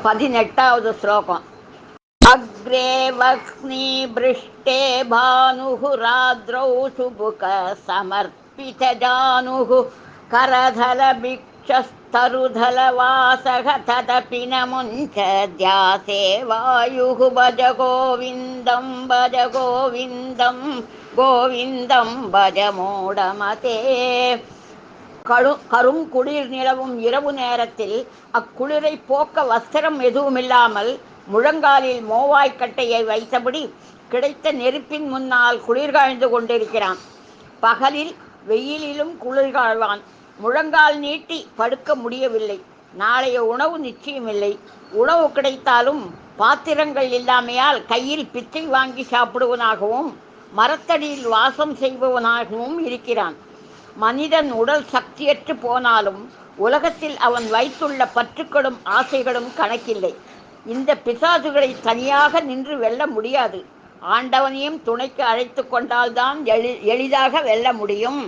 18வது ஸ்லோகம். அக்ரே வக்னி பிருஷ்டே பானுः ராத்ரௌ சுபுக சமர்ப்பித ஜானுः करधलभिक्षस्तरुधलवासः तदपि न मुञ्चद्यासे वायुः भज गोविन्दं गोविन्दं भज மூடமதே. கரும் குளிர் நிலவும் இரவு நேரத்தில் அக்குளிரை போக்க வஸ்திரம் எதுவுமில்லாமல் முழங்காலில் மோவாய்க்கட்டையை வைத்தபடி கிடைத்த நெருப்பின் முன்னால் குளிர் காய்ந்து கொண்டிருக்கிறான். பகலில் வெயிலிலும் குளிர் காழ்வான். முழங்கால் நீட்டி படுக்க முடியவில்லை. நாளைய உணவு நிச்சயமில்லை. உணவு கிடைத்தாலும் பாத்திரங்கள் இல்லாமையால் கையில் பிச்சை வாங்கி சாப்பிடுவனாகவும் மரத்தடியில் வாசம் செய்பவனாகவும் இருக்கிறான். மனிதன் உடல் சக்தியற்று போனாலும் உலகத்தில் அவன் வைத்துள்ள பற்றுக்களும் ஆசைகளும் கணக்கில்லை. இந்த பிசாசுகளை தனியாக நின்று வெல்ல முடியாது. ஆண்டவனையும் துணைக்கு அழைத்து கொண்டால்தான் எளிதாக வெல்ல முடியும்.